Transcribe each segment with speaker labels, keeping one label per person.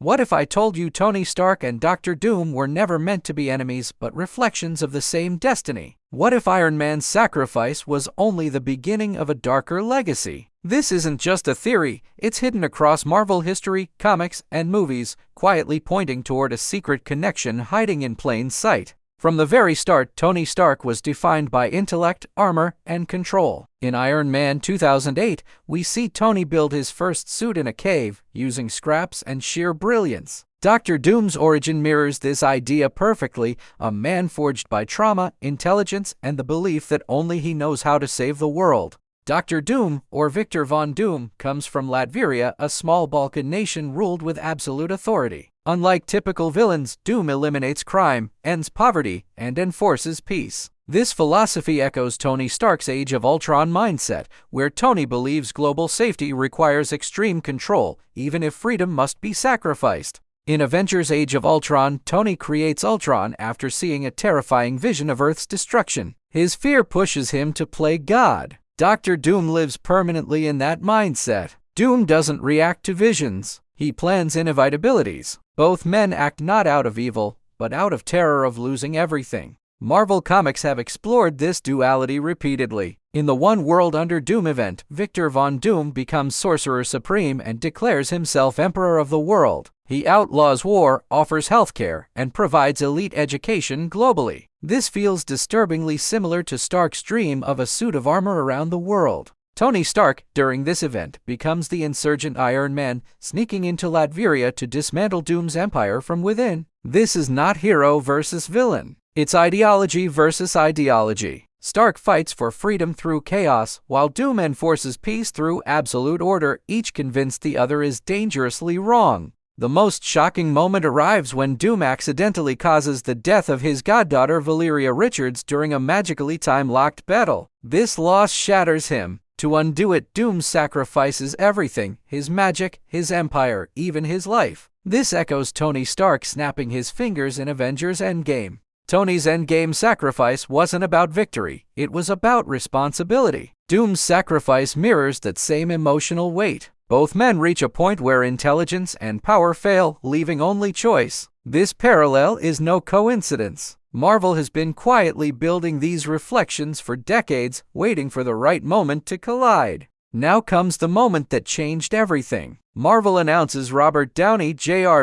Speaker 1: What if I told you Tony Stark and Doctor Doom were never meant to be enemies but reflections of the same destiny? What if Iron Man's sacrifice was only the beginning of a darker legacy? This isn't just a theory, it's hidden across Marvel history, comics, and movies, quietly pointing toward a secret connection hiding in plain sight. From the very start, Tony Stark was defined by intellect, armor, and control. In Iron Man 2008, we see Tony build his first suit in a cave, using scraps and sheer brilliance. Doctor Doom's origin mirrors this idea perfectly, a man forged by trauma, intelligence, and the belief that only he knows how to save the world. Doctor Doom, or Victor Von Doom, comes from Latveria, a small Balkan nation ruled with absolute authority. Unlike typical villains, Doom eliminates crime, ends poverty, and enforces peace. This philosophy echoes Tony Stark's Age of Ultron mindset, where Tony believes global safety requires extreme control, even if freedom must be sacrificed. In Avengers Age of Ultron, Tony creates Ultron after seeing a terrifying vision of Earth's destruction. His fear pushes him to play God. Doctor Doom lives permanently in that mindset. Doom doesn't react to visions. He plans inevitabilities. Both men act not out of evil, but out of terror of losing everything. Marvel Comics have explored this duality repeatedly. In the One World Under Doom event, Victor Von Doom becomes Sorcerer Supreme and declares himself Emperor of the world. He outlaws war, offers healthcare, and provides elite education globally. This feels disturbingly similar to Stark's dream of a suit of armor around the world. Tony Stark, during this event, becomes the insurgent Iron Man, sneaking into Latveria to dismantle Doom's empire from within. This is not hero versus villain. It's ideology versus ideology. Stark fights for freedom through chaos, while Doom enforces peace through absolute order, each convinced the other is dangerously wrong. The most shocking moment arrives when Doom accidentally causes the death of his goddaughter Valeria Richards during a magically time-locked battle. This loss shatters him. To undo it, Doom sacrifices everything: his magic, his empire, even his life. This echoes Tony Stark snapping his fingers in Avengers Endgame. Tony's Endgame sacrifice wasn't about victory, it was about responsibility. Doom's sacrifice mirrors that same emotional weight. Both men reach a point where intelligence and power fail, leaving only choice. This parallel is no coincidence. Marvel has been quietly building these reflections for decades, waiting for the right moment to collide. Now comes the moment that changed everything. Marvel announces Robert Downey Jr.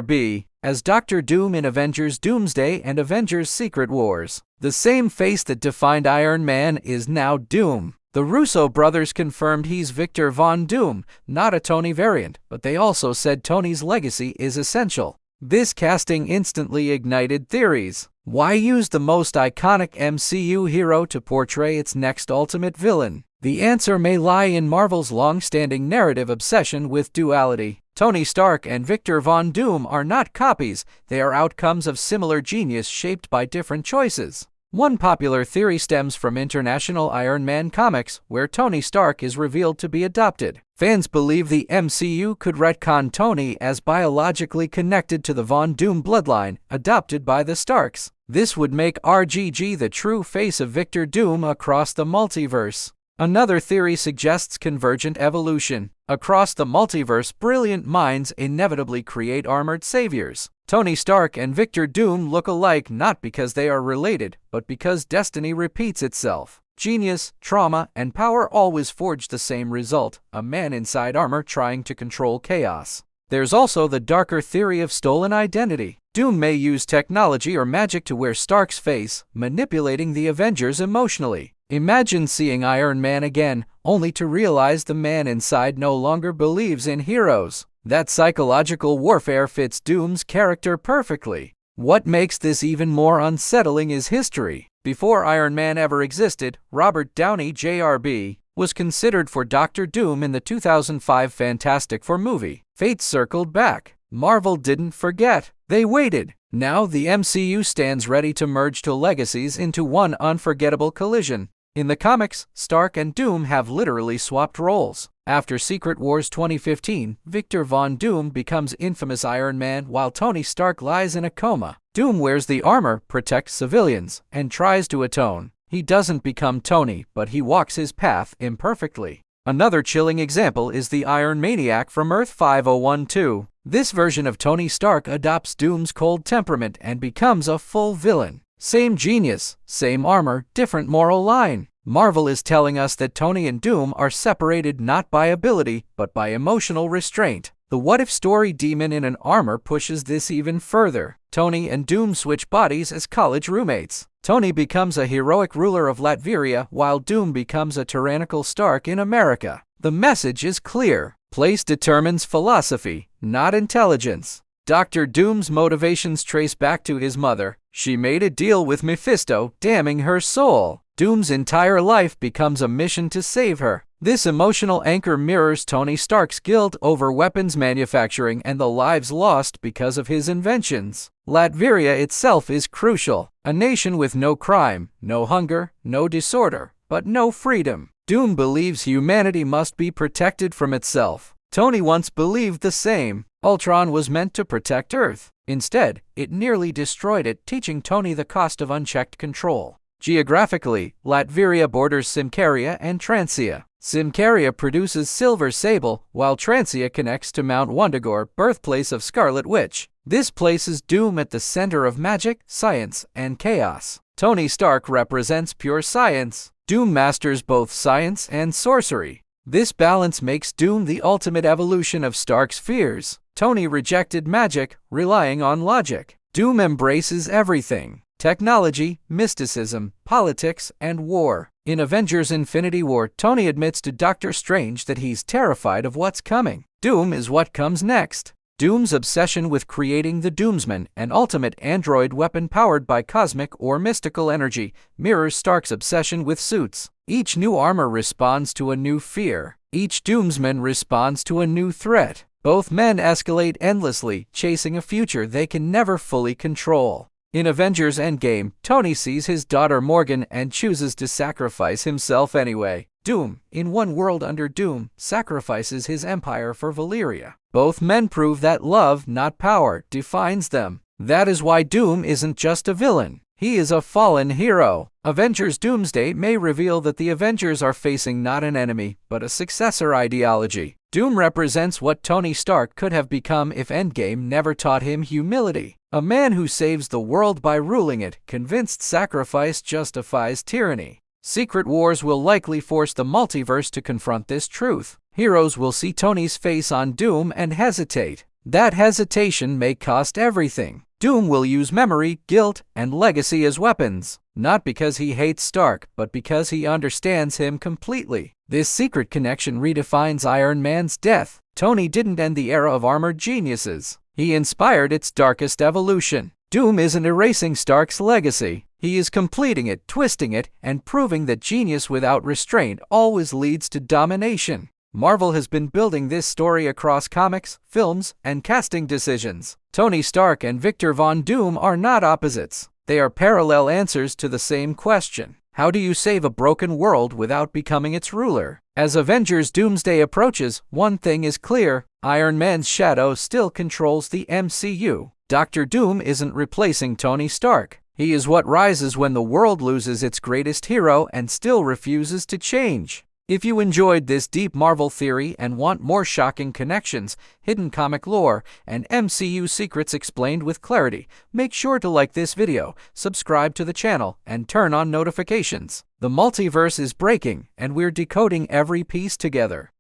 Speaker 1: as Doctor Doom in Avengers Doomsday and Avengers Secret Wars. The same face that defined Iron Man is now Doom. The Russo brothers confirmed he's Victor Von Doom, not a Tony variant, but they also said Tony's legacy is essential. This casting instantly ignited theories. Why use the most iconic MCU hero to portray its next ultimate villain? The answer may lie in Marvel's long-standing narrative obsession with duality. Tony Stark and Victor Von Doom are not copies, they are outcomes of similar genius shaped by different choices. One popular theory stems from International Iron Man comics, where Tony Stark is revealed to be adopted. Fans believe the MCU could retcon Tony as biologically connected to the Von Doom bloodline, adopted by the Starks. This would make RDJ the true face of Victor Doom across the multiverse. Another theory suggests convergent evolution. Across the multiverse, brilliant minds inevitably create armored saviors. Tony Stark and Victor Doom look alike not because they are related, but because destiny repeats itself. Genius, trauma, and power always forge the same result: a man inside armor trying to control chaos. There's also the darker theory of stolen identity. Doom may use technology or magic to wear Stark's face, manipulating the Avengers emotionally. Imagine seeing Iron Man again, only to realize the man inside no longer believes in heroes. That psychological warfare fits Doom's character perfectly. What makes this even more unsettling is history. Before Iron Man ever existed, Robert Downey Jr. was considered for Doctor Doom in the 2005 Fantastic Four movie. Fate circled back. Marvel didn't forget. They waited. Now the MCU stands ready to merge two legacies into one unforgettable collision. In the comics, Stark and Doom have literally swapped roles. After Secret Wars 2015, Victor Von Doom becomes infamous Iron Man while Tony Stark lies in a coma. Doom wears the armor, protects civilians, and tries to atone. He doesn't become Tony, but he walks his path imperfectly. Another chilling example is the Iron Maniac from Earth 5012. This version of Tony Stark adopts Doom's cold temperament and becomes a full villain. Same genius, same armor, different moral line. Marvel is telling us that Tony and Doom are separated not by ability, but by emotional restraint. The what-if story Demon in an Armor pushes this even further. Tony and Doom switch bodies as college roommates. Tony becomes a heroic ruler of Latveria, while Doom becomes a tyrannical Stark in America. The message is clear. Place determines philosophy, not intelligence. Dr. Doom's motivations trace back to his mother. She made a deal with Mephisto, damning her soul. Doom's entire life becomes a mission to save her. This emotional anchor mirrors Tony Stark's guilt over weapons manufacturing and the lives lost because of his inventions. Latveria itself is crucial. A nation with no crime, no hunger, no disorder, but no freedom. Doom believes humanity must be protected from itself. Tony once believed the same. Ultron was meant to protect Earth. Instead, it nearly destroyed it, teaching Tony the cost of unchecked control. Geographically, Latveria borders Simcaria and Transia. Simcaria produces Silver Sable, while Transia connects to Mount Wundagore, birthplace of Scarlet Witch. This places Doom at the center of magic, science, and chaos. Tony Stark represents pure science. Doom masters both science and sorcery. This balance makes Doom the ultimate evolution of Stark's fears. Tony rejected magic, relying on logic. Doom embraces everything: technology, mysticism, politics, and war. In Avengers Infinity War, Tony admits to Doctor Strange that he's terrified of what's coming. Doom is what comes next. Doom's obsession with creating the Doomsman, an ultimate android weapon powered by cosmic or mystical energy, mirrors Stark's obsession with suits. Each new armor responds to a new fear. Each Doomsman responds to a new threat. Both men escalate endlessly, chasing a future they can never fully control. In Avengers Endgame, Tony sees his daughter Morgan and chooses to sacrifice himself anyway. Doom, in one world under Doom, sacrifices his empire for Valyria. Both men prove that love, not power, defines them. That is why Doom isn't just a villain. He is a fallen hero. Avengers Doomsday may reveal that the Avengers are facing not an enemy, but a successor ideology. Doom represents what Tony Stark could have become if Endgame never taught him humility. A man who saves the world by ruling it, convinced sacrifice justifies tyranny. Secret Wars will likely force the multiverse to confront this truth. Heroes will see Tony's face on Doom and hesitate. That hesitation may cost everything. Doom will use memory, guilt, and legacy as weapons, not because he hates Stark, but because he understands him completely. This secret connection redefines Iron Man's death. Tony didn't end the era of armored geniuses. He inspired its darkest evolution. Doom isn't erasing Stark's legacy. He is completing it, twisting it, and proving that genius without restraint always leads to domination. Marvel has been building this story across comics, films, and casting decisions. Tony Stark and Victor Von Doom are not opposites. They are parallel answers to the same question. How do you save a broken world without becoming its ruler? As Avengers Doomsday approaches, one thing is clear: Iron Man's shadow still controls the MCU. Dr. Doom isn't replacing Tony Stark. He is what rises when the world loses its greatest hero and still refuses to change. If you enjoyed this deep Marvel theory and want more shocking connections, hidden comic lore, and MCU secrets explained with clarity, make sure to like this video, subscribe to the channel, and turn on notifications. The multiverse is breaking, and we're decoding every piece together.